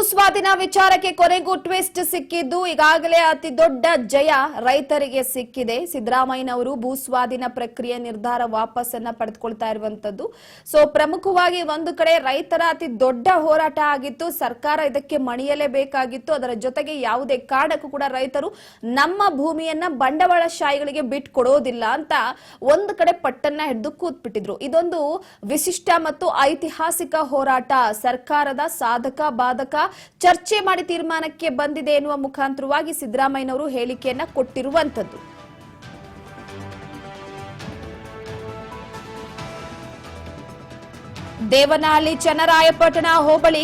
ಸ್ವಾಧೀನ ವಿಚಾರಕ್ಕೆ ಕೊನೆಗೂ ಟ್ವಿಸ್ಟ್ ಸಿಕ್ಕಿದ್ದು ಈಗಾಗಲೇ ಅತಿ ದೊಡ್ಡ ಜಯ ರೈತರಿಗೆ ಸಿಕ್ಕಿದೆ. ಸಿದ್ದರಾಮಯ್ಯನವರು ಭೂ ಸ್ವಾಧೀನ ಪ್ರಕ್ರಿಯೆ ನಿರ್ಧಾರ ವಾಪಸ್ಸನ್ನ ಪಡೆದುಕೊಳ್ತಾ ಇರುವಂತದ್ದು. ಸೊ ಪ್ರಮುಖವಾಗಿ ಒಂದು ಕಡೆ ರೈತರ ಅತಿ ದೊಡ್ಡ ಹೋರಾಟ ಆಗಿತ್ತು. ಸರ್ಕಾರ ಇದಕ್ಕೆ ಮಣಿಯಲೇಬೇಕಾಗಿತ್ತು. ಅದರ ಜೊತೆಗೆ ಯಾವುದೇ ಕಾರಣಕ್ಕೂ ಕೂಡ ರೈತರು ನಮ್ಮ ಭೂಮಿಯನ್ನ ಬಂಡವಾಳಶಾಹಿಗಳಿಗೆ ಬಿಟ್ಕೊಡೋದಿಲ್ಲ ಅಂತ ಒಂದು ಕಡೆ ಪಟ್ಟನ್ನ ಹಿಡಿದು ಕೂತ್ಬಿಟ್ಟಿದ್ರು. ಇದೊಂದು ವಿಶಿಷ್ಟ ಮತ್ತು ಐತಿಹಾಸಿಕ ಹೋರಾಟ ಸರ್ಕಾರದ ಸಾಧಕ ಬಾಧಕ ಚರ್ಚೆ ಮಾಡಿ ತೀರ್ಮಾನಕ್ಕೆ ಬಂದಿದೆ ಎನ್ನುವ ಮುಖಾಂತರವಾಗಿ ಸಿದ್ದರಾಮಯ್ಯನವರು ಹೇಳಿಕೆಯನ್ನ ಕೊಟ್ಟಿರುವಂತದ್ದು. ದೇವನಹಳ್ಳಿ ಚನ್ನರಾಯಪಟ್ಟಣ ಹೋಬಳಿ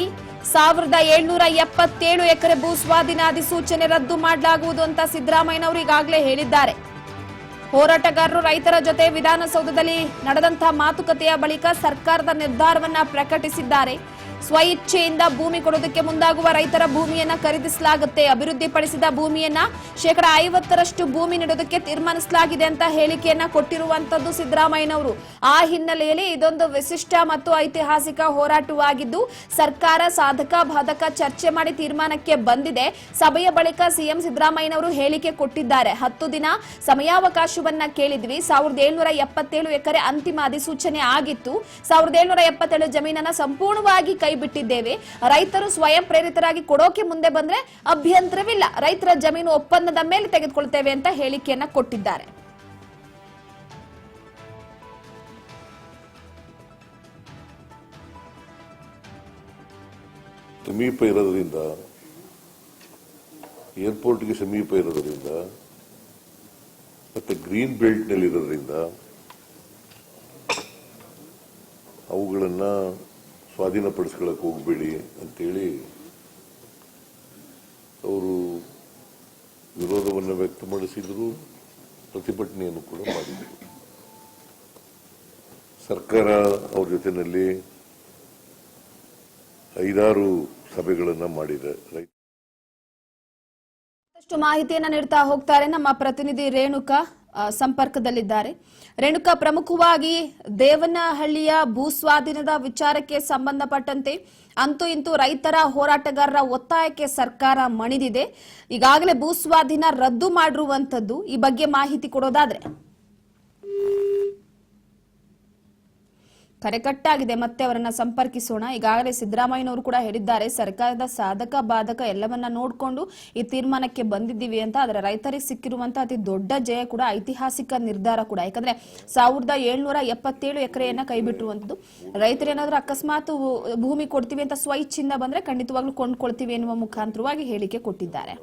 1777 ಎಕರೆ ಭೂ ಸ್ವಾಧೀನ ಅಧಿಸೂಚನೆ ರದ್ದು ಮಾಡಲಾಗುವುದು ಅಂತ ಸಿದ್ದರಾಮಯ್ಯನವರು ಈಗಾಗಲೇ ಹೇಳಿದ್ದಾರೆ. ಹೋರಾಟಗಾರರು ರೈತರ ಜೊತೆ ವಿಧಾನಸೌಧದಲ್ಲಿ ನಡೆದಂತಹ ಮಾತುಕತೆಯ ಬಳಿಕ ಸರ್ಕಾರದ ನಿರ್ಧಾರವನ್ನ ಪ್ರಕಟಿಸಿದ್ದಾರೆ. ಸ್ವಇಚ್ಛೆಯಿಂದ ಭೂಮಿ ಕೊಡೋದಕ್ಕೆ ಮುಂದಾಗುವ ರೈತರ ಭೂಮಿಯನ್ನ ಖರೀದಿಸಲಾಗುತ್ತೆ. ಅಭಿವೃದ್ಧಿಪಡಿಸಿದ ಭೂಮಿಯನ್ನ 50% ಭೂಮಿ ನೀಡೋದಕ್ಕೆ ತೀರ್ಮಾನಿಸಲಾಗಿದೆ ಅಂತ ಹೇಳಿಕೆಯನ್ನ ಕೊಟ್ಟಿರುವಂತದ್ದು ಸಿದ್ದರಾಮಯ್ಯನವರು. ಆ ಹಿನ್ನೆಲೆಯಲ್ಲಿ ಇದೊಂದು ವಿಶಿಷ್ಟ ಮತ್ತು ಐತಿಹಾಸಿಕ ಹೋರಾಟವಾಗಿದ್ದು ಸರ್ಕಾರ ಸಾಧಕ ಬಾಧಕ ಚರ್ಚೆ ಮಾಡಿ ತೀರ್ಮಾನಕ್ಕೆ ಬಂದಿದೆ. ಸಭೆಯ ಬಳಿಕ ಸಿಎಂ ಸಿದ್ದರಾಮಯ್ಯನವರು ಹೇಳಿಕೆ ಕೊಟ್ಟಿದ್ದಾರೆ. 10 ದಿನ ಸಮಯಾವಕಾಶವನ್ನ ಕೇಳಿದ್ವಿ. 1777 ಎಕರೆ ಅಂತಿಮ ಅಧಿಸೂಚನೆ ಆಗಿತ್ತು. 1777 ಜಮೀನನ್ನ ಸಂಪೂರ್ಣವಾಗಿ ಬಿಟ್ಟಿದ್ದೇವೆ. ರೈತರು ಸ್ವಯಂ ಪ್ರೇರಿತರಾಗಿ ಕೊಡೋಕೆ ಮುಂದೆ ಬಂದ್ರೆ ಅಭ್ಯಂತರವಿಲ್ಲ. ರೈತರ ಜಮೀನು ಒಪ್ಪಂದದ ಮೇಲೆ ತೆಗೆದುಕೊಳ್ತೇವೆ ಅಂತ ಹೇಳಿಕೆಯನ್ನ ಕೊಟ್ಟಿದ್ದಾರೆ. ಸಮೀಪ ಇರೋದ್ರಿಂದ, ಏರ್ಪೋರ್ಟ್ಗೆ ಸಮೀಪ ಇರೋದ್ರಿಂದ ಮತ್ತೆ ಗ್ರೀನ್ ಬೆಲ್ಟ್ ನಲ್ಲಿ ಇರೋದ್ರಿಂದ ಅವುಗಳನ್ನ ಸ್ವಾಧೀನಪಡಿಸ್ಕೊಳ್ಳಕ್ಕೆ ಹೋಗಬೇಡಿ ಅಂತೇಳಿ ಅವರು ವಿರೋಧವನ್ನು ವ್ಯಕ್ತಪಡಿಸಿದ್ರು, ಪ್ರತಿಭಟನೆಯನ್ನು ಕೂಡ ಮಾಡಿದರು. ಸರ್ಕಾರ ಅವ್ರ ಜೊತೆಯಲ್ಲಿ 5-6 ಸಭೆಗಳನ್ನು ಮಾಡಿದೆ. ಮಾಹಿತಿಯನ್ನ ನೀಡ್ತಾ ಹೋಗ್ತಾರೆ ನಮ್ಮ ಪ್ರತಿನಿಧಿ ರೇಣುಕಾ ಸಂಪರ್ಕದಲ್ಲಿದ್ದಾರೆ. ರೇಣುಕಾ, ಪ್ರಮುಖವಾಗಿ ದೇವನಹಳ್ಳಿಯ ಭೂ ಸ್ವಾಧೀನದ ವಿಚಾರಕ್ಕೆ ಸಂಬಂಧಪಟ್ಟಂತೆ ಅಂತೂ ಇಂತೂ ರೈತರ ಹೋರಾಟಗಾರರ ಒತ್ತಾಯಕ್ಕೆ ಸರ್ಕಾರ ಮಣಿದಿದೆ. ಈಗಾಗಲೇ ಭೂ ಸ್ವಾಧೀನ ರದ್ದು ಮಾಡಿರುವಂತದ್ದು, ಈ ಬಗ್ಗೆ ಮಾಹಿತಿ ಕೊಡೋದಾದ್ರೆ. ಕರೆ ಕಟ್ಟಾಗಿದೆ, ಮತ್ತೆ ಅವರನ್ನ ಸಂಪರ್ಕಿಸೋಣ. ಈಗಾಗಲೇ ಸಿದ್ದರಾಮಯ್ಯನವರು ಕೂಡ ಹೇಳಿದ್ದಾರೆ ಸರ್ಕಾರದ ಸಾಧಕ ಬಾಧಕ ಎಲ್ಲವನ್ನ ನೋಡಿಕೊಂಡು ಈ ತೀರ್ಮಾನಕ್ಕೆ ಬಂದಿದ್ದೀವಿ ಅಂತ. ಅದರ ರೈತರಿಗೆ ಸಿಕ್ಕಿರುವಂತಹ ಅತಿ ದೊಡ್ಡ ಜಯ ಕೂಡ ಐತಿಹಾಸಿಕ ನಿರ್ಧಾರ ಕೂಡ. ಯಾಕಂದ್ರೆ 1777 ಎಕರೆಯನ್ನ ಕೈ ಬಿಟ್ಟಿರುವಂತದ್ದು. ರೈತರೇನಾದ್ರೂ ಅಕಸ್ಮಾತ್ ಭೂಮಿ ಕೊಡ್ತೀವಿ ಅಂತ ಸ್ವಇಚ್ಛೆಯಿಂದ ಬಂದ್ರೆ ಖಂಡಿತವಾಗ್ಲೂ ಕೊಂಡ್ಕೊಳ್ತೀವಿ ಎನ್ನುವ ಮುಖಾಂತರವಾಗಿ ಹೇಳಿಕೆ ಕೊಟ್ಟಿದ್ದಾರೆ.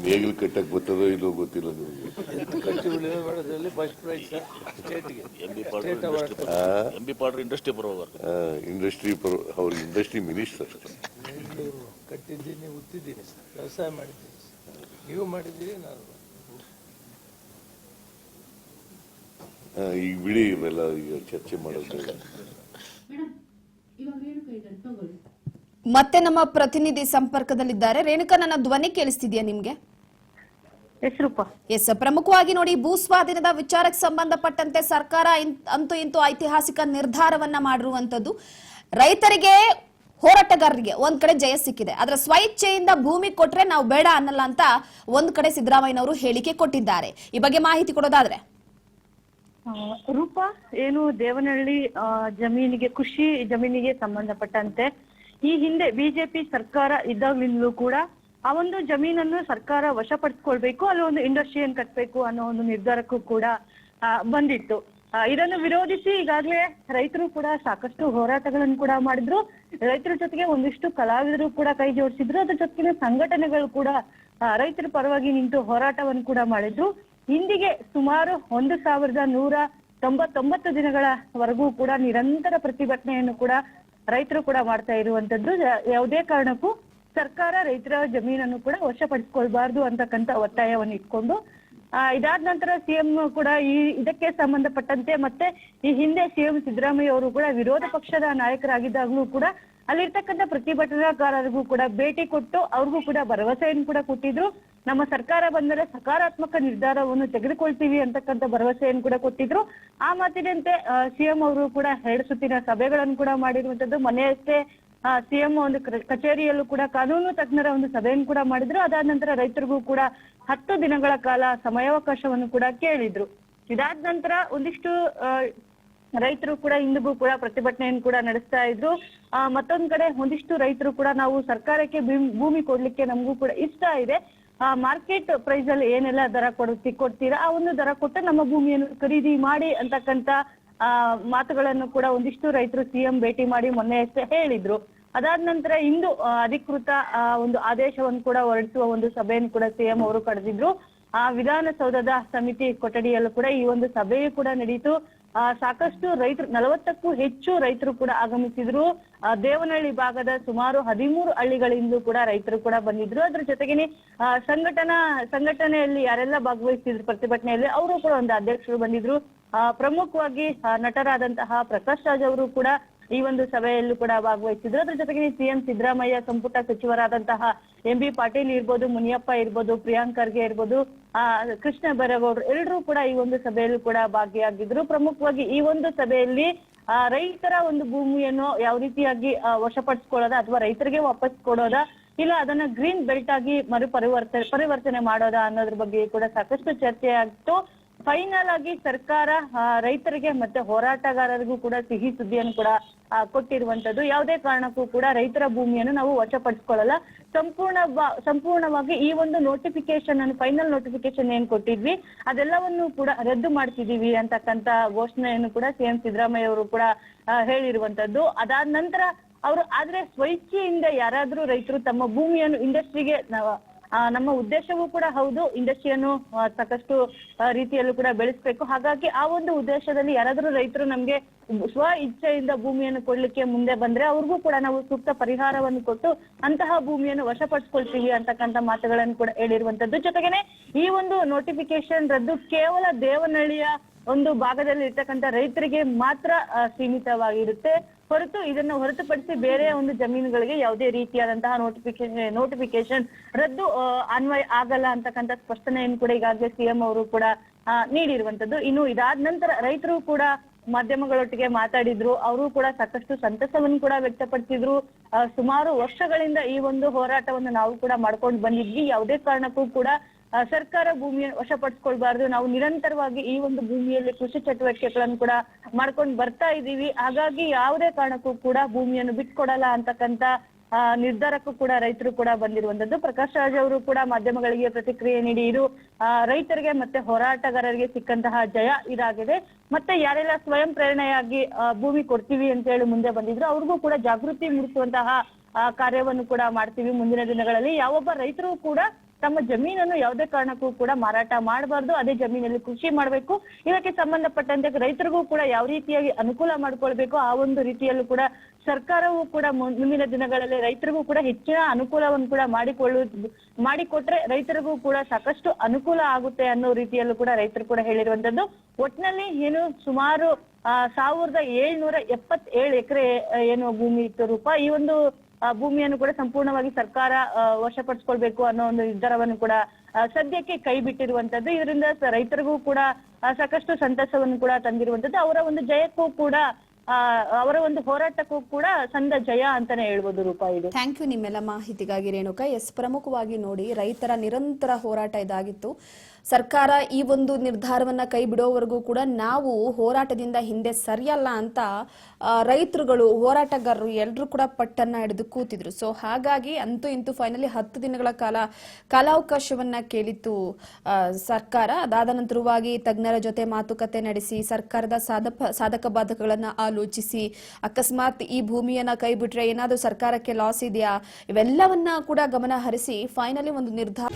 ನೇಗಿಲು ಕಟ್ಟಕ್ಕೆ ಬರ್ತದೋ ಇಲ್ಲೋ ಗೊತ್ತಿಲ್ಲ. ಇಂಡಸ್ಟ್ರಿ ಅವ್ರ ಇಂಡಸ್ಟ್ರಿ ಮಿನಿಸ್ಟರ್ ಕಟ್ಟಿದ್ದೀನಿ, ಉತ್ತಿದ್ದೀನಿ, ವ್ಯವಸಾಯ ಮಾಡಿದ್ದೀನಿ, ನೀವು ಮಾಡಿದ್ದೀರಿ, ನಾನು ಈಗ ಬಿಡಿ ಇವೆಲ್ಲ ಈಗ ಚರ್ಚೆ ಮಾಡೋದು. ಮತ್ತೆ ನಮ್ಮ ಪ್ರತಿನಿಧಿ ಸಂಪರ್ಕದಲ್ಲಿದ್ದಾರೆ. ರೇಣುಕಾ, ನನ್ನ ಧ್ವನಿ ಕೇಳಿಸ್ತಿದ್ಯಾ ನಿಮ್ಗೆ? ಎಸ್, ಪ್ರಮುಖವಾಗಿ ನೋಡಿ, ಭೂ ಸ್ವಾಧೀನದ ವಿಚಾರಕ್ಕೆ ಸಂಬಂಧಪಟ್ಟಂತೆ ಸರ್ಕಾರ ಅಂತೂ ಇಂತೂ ಐತಿಹಾಸಿಕ ನಿರ್ಧಾರವನ್ನ ಮಾಡಿರುವಂತದ್ದು. ರೈತರಿಗೆ ಹೋರಾಟಗಾರರಿಗೆ ಒಂದ್ ಕಡೆ ಜಯ ಸಿಕ್ಕಿದೆ. ಅದರ ಸ್ವಇಚ್ಛೆಯಿಂದ ಭೂಮಿ ಕೊಟ್ರೆ ನಾವು ಬೇಡ ಅನ್ನಲ್ಲ ಅಂತ ಒಂದ್ ಕಡೆ ಸಿದ್ದರಾಮಯ್ಯನವರು ಹೇಳಿಕೆ ಕೊಟ್ಟಿದ್ದಾರೆ. ಈ ಬಗ್ಗೆ ಮಾಹಿತಿ ಕೊಡೋದಾದ್ರೆ. ರೂಪಾ, ಏನು ದೇವನಹಳ್ಳಿ ಜಮೀನಿಗೆ, ಕೃಷಿ ಜಮೀನಿಗೆ ಸಂಬಂಧಪಟ್ಟಂತೆ ಈ ಹಿಂದೆ ಬಿಜೆಪಿ ಸರ್ಕಾರ ಇದ್ದಾಗ್ಲಿಂದಲೂ ಕೂಡ ಆ ಒಂದು ಜಮೀನನ್ನು ಸರ್ಕಾರ ವಶಪಡಿಸ್ಕೊಳ್ಬೇಕು, ಅಲ್ಲಿ ಒಂದು ಇಂಡಸ್ಟ್ರಿಯನ್ನು ಕಟ್ಟಬೇಕು ಅನ್ನೋ ಒಂದು ನಿರ್ಧಾರಕ್ಕೂ ಕೂಡ ಬಂದಿತ್ತು. ಇದನ್ನು ವಿರೋಧಿಸಿ ಈಗಾಗಲೇ ರೈತರು ಕೂಡ ಸಾಕಷ್ಟು ಹೋರಾಟಗಳನ್ನು ಕೂಡ ಮಾಡಿದ್ರು. ರೈತರ ಜೊತೆಗೆ ಒಂದಿಷ್ಟು ಕಲಾವಿದರು ಕೂಡ ಕೈ ಜೋಡಿಸಿದ್ರು. ಅದ್ರ ಜೊತೆಗೆ ಸಂಘಟನೆಗಳು ಕೂಡ ರೈತರ ಪರವಾಗಿ ನಿಂತು ಹೋರಾಟವನ್ನು ಕೂಡ ಮಾಡಿದ್ರು. ಇಂದಿಗೆ ಸುಮಾರು 1199 ದಿನಗಳವರೆಗೂ ಕೂಡ ನಿರಂತರ ಪ್ರತಿಭಟನೆಯನ್ನು ಕೂಡ ರೈತರು ಕೂಡ ಮಾಡ್ತಾ ಇರುವಂತದ್ದು. ಯಾವುದೇ ಕಾರಣಕ್ಕೂ ಸರ್ಕಾರ ರೈತರ ಜಮೀನನ್ನು ಕೂಡ ವಶಪಡಿಸಿಕೊಳ್ಬಾರ್ದು ಅಂತಕ್ಕಂಥ ಒತ್ತಾಯವನ್ನು ಇಟ್ಕೊಂಡು ಇದಾದ ನಂತರ ಸಿಎಂ ಕೂಡ ಇದಕ್ಕೆ ಸಂಬಂಧಪಟ್ಟಂತೆ ಮತ್ತೆ ಈ ಹಿಂದೆ ಸಿಎಂ ಸಿದ್ದರಾಮಯ್ಯ ಅವರು ಕೂಡ ವಿರೋಧ ಪಕ್ಷದ ನಾಯಕರಾಗಿದ್ದಾಗಲೂ ಕೂಡ ಅಲ್ಲಿರ್ತಕ್ಕಂಥ ಪ್ರತಿಭಟನಾಕಾರರಿಗೂ ಕೂಡ ಭೇಟಿ ಕೊಟ್ಟು ಅವ್ರಿಗೂ ಕೂಡ ಭರವಸೆಯನ್ನು ಕೂಡ ಕೊಟ್ಟಿದ್ರು. ನಮ್ಮ ಸರ್ಕಾರ ಬಂದರೆ ಸಕಾರಾತ್ಮಕ ನಿರ್ಧಾರವನ್ನು ತೆಗೆದುಕೊಳ್ತೀವಿ ಅಂತಕ್ಕಂಥ ಭರವಸೆಯನ್ನು ಕೂಡ ಕೊಟ್ಟಿದ್ರು. ಆ ಮಾತಿನಂತೆ ಸಿಎಂ ಅವರು ಕೂಡ 2 ಸುತ್ತಿನ ಸಭೆಗಳನ್ನು ಕೂಡ ಮಾಡಿರುವಂತದ್ದು. ಮೊನ್ನೆಯಷ್ಟೇ ಸಿಎಂ ಒಂದು ಕಚೇರಿಯಲ್ಲೂ ಕೂಡ ಕಾನೂನು ತಜ್ಞರ ಒಂದು ಸಭೆಯನ್ನು ಕೂಡ ಮಾಡಿದ್ರು. ಅದಾದ ನಂತರ ರೈತರಿಗೂ ಕೂಡ 10 ದಿನಗಳ ಕಾಲ ಸಮಯಾವಕಾಶವನ್ನು ಕೂಡ ಕೇಳಿದ್ರು. ಇದಾದ ನಂತರ ಒಂದಿಷ್ಟು ರೈತರು ಕೂಡ ಇಂದಿಗೂ ಕೂಡ ಪ್ರತಿಭಟನೆಯನ್ನು ಕೂಡ ನಡೆಸ್ತಾ ಇದ್ರು. ಮತ್ತೊಂದ್ ಕಡೆ ಒಂದಿಷ್ಟು ರೈತರು ಕೂಡ ನಾವು ಸರ್ಕಾರಕ್ಕೆ ಭೂಮಿ ಕೊಡ್ಲಿಕ್ಕೆ ನಮಗೂ ಕೂಡ ಇಷ್ಟ ಇದೆ, ಮಾರ್ಕೆಟ್ ಪ್ರೈಸ್ ಅಲ್ಲಿ ಏನೆಲ್ಲ ದರ ಕೊಡ್ತೀರಾ ಆ ಒಂದು ದರ ಕೊಟ್ಟು ನಮ್ಮ ಭೂಮಿಯನ್ನು ಖರೀದಿ ಮಾಡಿ ಅಂತಕ್ಕಂತ ಮಾತುಗಳನ್ನು ಕೂಡ ಒಂದಿಷ್ಟು ರೈತರು ಸಿಎಂ ಭೇಟಿ ಮಾಡಿ ಮೊನ್ನೆಯಷ್ಟೇ ಹೇಳಿದ್ರು. ಅದಾದ ನಂತರ ಇಂದು ಅಧಿಕೃತ ಒಂದು ಆದೇಶವನ್ನು ಕೂಡ ಹೊರಡಿಸುವ ಒಂದು ಸಭೆಯನ್ನು ಕೂಡ ಸಿಎಂ ಅವರು ಕರೆದಿದ್ರು. ವಿಧಾನಸೌಧದ ಸಮಿತಿ ಕೊಠಡಿಯಲ್ಲೂ ಕೂಡ ಈ ಒಂದು ಸಭೆಯು ಕೂಡ ನಡೀತು. ಸಾಕಷ್ಟು ರೈತರು 40ಕ್ಕೂ ಹೆಚ್ಚು ರೈತರು ಕೂಡ ಆಗಮಿಸಿದ್ರು. ದೇವನಹಳ್ಳಿ ಭಾಗದ ಸುಮಾರು 13 ಹಳ್ಳಿಗಳಿಂದಲೂ ಕೂಡ ರೈತರು ಕೂಡ ಬಂದಿದ್ರು. ಅದ್ರ ಜೊತೆಗೇನೆ ಸಂಘಟನೆಯಲ್ಲಿ ಯಾರೆಲ್ಲ ಭಾಗವಹಿಸಿದ್ರು ಪ್ರತಿಭಟನೆಯಲ್ಲಿ ಅವರು ಕೂಡ ಒಂದು ಅಧ್ಯಕ್ಷರು ಬಂದಿದ್ರು. ಪ್ರಮುಖವಾಗಿ ನಟರಾದಂತಹ ಪ್ರಕಾಶ್ ರಾಜ್ ಅವರು ಕೂಡ ಈ ಒಂದು ಸಭೆಯಲ್ಲೂ ಕೂಡ ಭಾಗವಹಿಸಿದ್ರು. ಅದ್ರ ಜೊತೆಗೆ ಸಿಎಂ ಸಿದ್ದರಾಮಯ್ಯ, ಸಂಪುಟ ಸಚಿವರಾದಂತಹ MB ಪಾಟೀಲ್ ಇರ್ಬೋದು, ಮುನಿಯಪ್ಪ ಇರ್ಬೋದು, ಪ್ರಿಯಾಂಕ್ ಖರ್ಗೆ ಇರ್ಬೋದು, ಕೃಷ್ಣ ಬೈರೇಗೌಡರು ಎಲ್ಲರೂ ಕೂಡ ಈ ಒಂದು ಸಭೆಯಲ್ಲೂ ಕೂಡ ಭಾಗಿಯಾಗಿದ್ರು. ಪ್ರಮುಖವಾಗಿ ಈ ಒಂದು ಸಭೆಯಲ್ಲಿ ರೈತರ ಒಂದು ಭೂಮಿಯನ್ನು ಯಾವ ರೀತಿಯಾಗಿ ವಶಪಡಿಸ್ಕೊಳ್ಳೋದ ಅಥವಾ ರೈತರಿಗೆ ವಾಪಸ್ ಕೊಡೋದ, ಇಲ್ಲ ಅದನ್ನ ಗ್ರೀನ್ ಬೆಲ್ಟ್ ಆಗಿ ಪರಿವರ್ತನೆ ಮಾಡೋದಾ ಅನ್ನೋದ್ರ ಬಗ್ಗೆ ಕೂಡ ಸಾಕಷ್ಟು ಚರ್ಚೆ ಆಗಿತ್ತು. ಫೈನಲ್ ಆಗಿ ಸರ್ಕಾರ ರೈತರಿಗೆ ಮತ್ತೆ ಹೋರಾಟಗಾರರಿಗೂ ಕೂಡ ಸಿಹಿ ಸುದ್ದಿಯನ್ನು ಕೂಡ ಕೊಟ್ಟಿರುವಂತದ್ದು. ಯಾವುದೇ ಕಾರಣಕ್ಕೂ ಕೂಡ ರೈತರ ಭೂಮಿಯನ್ನು ನಾವು ವಶಪಡಿಸ್ಕೊಳ್ಳಲ್ಲ, ಸಂಪೂರ್ಣವಾಗಿ ಈ ಒಂದು ನೋಟಿಫಿಕೇಶನ್ ಅನ್ನು ಫೈನಲ್ ನೋಟಿಫಿಕೇಶನ್ ಏನ್ ಕೊಟ್ಟಿದ್ವಿ ಅದೆಲ್ಲವನ್ನು ಕೂಡ ರದ್ದು ಮಾಡ್ತಿದೀವಿ ಅಂತಕ್ಕಂತ ಘೋಷಣೆಯನ್ನು ಕೂಡ ಸಿಎಂ ಸಿದ್ದರಾಮಯ್ಯ ಅವರು ಕೂಡ ಹೇಳಿರುವಂತದ್ದು. ಅದಾದ ನಂತರ ಅವರು ಆದ್ರೆ ಸ್ವಇಚ್ಛೆಯಿಂದ ಯಾರಾದ್ರೂ ರೈತರು ತಮ್ಮ ಭೂಮಿಯನ್ನು ಇಂಡಸ್ಟ್ರಿಗೆ ನಮ್ಮ ಉದ್ದೇಶವೂ ಕೂಡ ಹೌದು, ಇಂಡಸ್ಟ್ರಿಯನ್ನು ಸಾಕಷ್ಟು ರೀತಿಯಲ್ಲೂ ಕೂಡ ಬೆಳೆಸ್ಬೇಕು. ಹಾಗಾಗಿ ಆ ಒಂದು ಉದ್ದೇಶದಲ್ಲಿ ಯಾರಾದ್ರೂ ರೈತರು ನಮ್ಗೆ ಸ್ವ ಇಚ್ಛೆಯಿಂದ ಭೂಮಿಯನ್ನು ಕೊಡ್ಲಿಕ್ಕೆ ಮುಂದೆ ಬಂದ್ರೆ ಅವ್ರಿಗೂ ಕೂಡ ನಾವು ಸೂಕ್ತ ಪರಿಹಾರವನ್ನು ಕೊಟ್ಟು ಅಂತಹ ಭೂಮಿಯನ್ನು ವಶಪಡಿಸ್ಕೊಳ್ತೀವಿ ಅಂತಕ್ಕಂಥ ಮಾತುಗಳನ್ನು ಕೂಡ ಹೇಳಿರುವಂತದ್ದು. ಜೊತೆಗೇನೆ ಈ ಒಂದು ನೋಟಿಫಿಕೇಶನ್ ರದ್ದು ಕೇವಲ ದೇವನಹಳ್ಳಿಯ ಒಂದು ಭಾಗದಲ್ಲಿ ಇರ್ತಕ್ಕಂಥ ರೈತರಿಗೆ ಮಾತ್ರ ಸೀಮಿತವಾಗಿರುತ್ತೆ ಹೊರತು ಇದನ್ನು ಹೊರತುಪಡಿಸಿ ಬೇರೆ ಒಂದು ಜಮೀನುಗಳಿಗೆ ಯಾವುದೇ ರೀತಿಯಾದಂತಹ ನೋಟಿಫಿಕೇಶನ್ ರದ್ದು ಅನ್ವಯ ಆಗಲ್ಲ ಅಂತಕ್ಕಂಥ ಸ್ಪಷ್ಟನೆಯನ್ನು ಕೂಡ ಈಗಾಗಲೇ ಸಿಎಂ ಅವರು ಕೂಡ ನೀಡಿರುವಂತದ್ದು. ಇನ್ನು ಇದಾದ ನಂತರ ರೈತರು ಕೂಡ ಮಾಧ್ಯಮಗಳೊಟ್ಟಿಗೆ ಮಾತಾಡಿದ್ರು. ಅವರು ಕೂಡ ಸಾಕಷ್ಟು ಸಂತಸವನ್ನು ಕೂಡ ವ್ಯಕ್ತಪಡಿಸಿದ್ರು. ಸುಮಾರು ವರ್ಷಗಳಿಂದ ಈ ಒಂದು ಹೋರಾಟವನ್ನು ನಾವು ಕೂಡ ಮಾಡ್ಕೊಂಡು ಬಂದಿದ್ವಿ. ಯಾವುದೇ ಕಾರಣಕ್ಕೂ ಕೂಡ ಸರ್ಕಾರ ಭೂಮಿಯನ್ನು ವಶಪಡಿಸ್ಕೊಳ್ಬಾರ್ದು, ನಾವು ನಿರಂತರವಾಗಿ ಈ ಒಂದು ಭೂಮಿಯಲ್ಲಿ ಕೃಷಿ ಚಟುವಟಿಕೆಗಳನ್ನು ಕೂಡ ಮಾಡ್ಕೊಂಡು ಬರ್ತಾ ಇದ್ದೀವಿ. ಹಾಗಾಗಿ ಯಾವುದೇ ಕಾರಣಕ್ಕೂ ಕೂಡ ಭೂಮಿಯನ್ನು ಬಿಟ್ಕೊಡಲ್ಲ ಅಂತಕ್ಕಂತ ನಿರ್ಧಾರಕ್ಕೂ ಕೂಡ ರೈತರು ಕೂಡ ಬಂದಿರುವಂತದ್ದು. ಪ್ರಕಾಶ್ ರಾಜ್ ಅವರು ಕೂಡ ಮಾಧ್ಯಮಗಳಿಗೆ ಪ್ರತಿಕ್ರಿಯೆ ನೀಡಿ ಇದು ರೈತರಿಗೆ ಮತ್ತೆ ಹೋರಾಟಗಾರರಿಗೆ ಸಿಕ್ಕಂತಹ ಜಯ ಇದಾಗಿದೆ. ಮತ್ತೆ ಯಾರೆಲ್ಲ ಸ್ವಯಂ ಪ್ರೇರಣೆಯಾಗಿ ಭೂಮಿ ಕೊಡ್ತೀವಿ ಅಂತ ಹೇಳಿ ಮುಂದೆ ಬಂದಿದ್ರು ಅವ್ರಿಗೂ ಕೂಡ ಜಾಗೃತಿ ಮೂಡಿಸುವಂತಹ ಕಾರ್ಯವನ್ನು ಕೂಡ ಮಾಡ್ತೀವಿ ಮುಂದಿನ ದಿನಗಳಲ್ಲಿ. ಯಾವೊಬ್ಬ ರೈತರು ಕೂಡ ತಮ್ಮ ಜಮೀನನ್ನು ಯಾವುದೇ ಕಾರಣಕ್ಕೂ ಕೂಡ ಮಾರಾಟ ಮಾಡಬಾರ್ದು, ಅದೇ ಜಮೀನಲ್ಲಿ ಕೃಷಿ ಮಾಡಬೇಕು. ಇದಕ್ಕೆ ಸಂಬಂಧಪಟ್ಟಂತೆ ರೈತರಿಗೂ ಕೂಡ ಯಾವ ರೀತಿಯಾಗಿ ಅನುಕೂಲ ಮಾಡ್ಕೊಳ್ಬೇಕು ಆ ಒಂದು ರೀತಿಯಲ್ಲೂ ಕೂಡ ಸರ್ಕಾರವು ಕೂಡ ಮುಂದಿನ ದಿನಗಳಲ್ಲಿ ರೈತರಿಗೂ ಕೂಡ ಹೆಚ್ಚಿನ ಅನುಕೂಲವನ್ನು ಕೂಡ ಮಾಡಿಕೊಟ್ರೆ ರೈತರಿಗೂ ಕೂಡ ಸಾಕಷ್ಟು ಅನುಕೂಲ ಆಗುತ್ತೆ ಅನ್ನೋ ರೀತಿಯಲ್ಲೂ ಕೂಡ ರೈತರು ಕೂಡ ಹೇಳಿರುವಂತದ್ದು. ಒಟ್ನಲ್ಲಿ ಏನು ಸುಮಾರು 1777 ಎಕರೆ ಏನು ಭೂಮಿ ಇತ್ತು ರೂಪ, ಈ ಒಂದು ಭೂಮಿಯನ್ನು ಕೂಡ ಸಂಪೂರ್ಣವಾಗಿ ಸರ್ಕಾರ ವಶಪಡಿಸ್ಕೊಳ್ಬೇಕು ಅನ್ನೋ ಒಂದು ನಿರ್ಧಾರವನ್ನು ಕೂಡ ಸದ್ಯಕ್ಕೆ ಕೈ ಬಿಟ್ಟಿರುವಂತದ್ದು. ಇದರಿಂದ ರೈತರಿಗೂ ಕೂಡ ಸಾಕಷ್ಟು ಸಂತಸವನ್ನು ಕೂಡ ತಂದಿರುವಂತದ್ದು. ಅವರ ಒಂದು ಜಯಕ್ಕೂ ಕೂಡ ಅವರ ಒಂದು ಹೋರಾಟಕ್ಕೂ ಕೂಡ ಸಂದ ಜಯ ಅಂತಾನೆ ಹೇಳ್ಬೋದು ರೂಪ. ಇದು ಥ್ಯಾಂಕ್ ಯು ನಿಮ್ಮೆಲ್ಲ ಮಾಹಿತಿಗಾಗಿ ರೇಣುಕಾ. ಪ್ರಮುಖವಾಗಿ ನೋಡಿ ರೈತರ ನಿರಂತರ ಹೋರಾಟ ಇದಾಗಿತ್ತು. ಸರ್ಕಾರ ಈ ಒಂದು ನಿರ್ಧಾರವನ್ನ ಕೈ ಬಿಡೋವರೆಗೂ ಕೂಡ ನಾವು ಹೋರಾಟದಿಂದ ಹಿಂದೆ ಸರಿಯಲ್ಲ ಅಂತ ರೈತರುಗಳು ಹೋರಾಟಗಾರರು ಎಲ್ಲರೂ ಕೂಡ ಪಟ್ಟನ್ನ ಹಿಡಿದು ಕೂತಿದ್ರು. ಸೊ ಹಾಗಾಗಿ ಅಂತೂ ಇಂತೂ ಫೈನಲಿ 10 ದಿನಗಳ ಕಾಲಾವಕಾಶವನ್ನ ಕೇಳಿತ್ತು ಸರ್ಕಾರ. ಅದಾದ ನಂತರವಾಗಿ ತಜ್ಞರ ಜೊತೆ ಮಾತುಕತೆ ನಡೆಸಿ ಸರ್ಕಾರದ ಸಾಧಕ ಬಾಧಕಗಳನ್ನ ಆಲೋಚಿಸಿ ಅಕಸ್ಮಾತ್ ಈ ಭೂಮಿಯನ್ನ ಕೈ ಬಿಟ್ರೆ ಏನಾದ್ರೂ ಸರ್ಕಾರಕ್ಕೆ ಲಾಸ್ ಇದೆಯಾ ಇವೆಲ್ಲವನ್ನ ಕೂಡ ಗಮನ ಹರಿಸಿ ಫೈನಲಿ ಒಂದು ನಿರ್ಧಾರ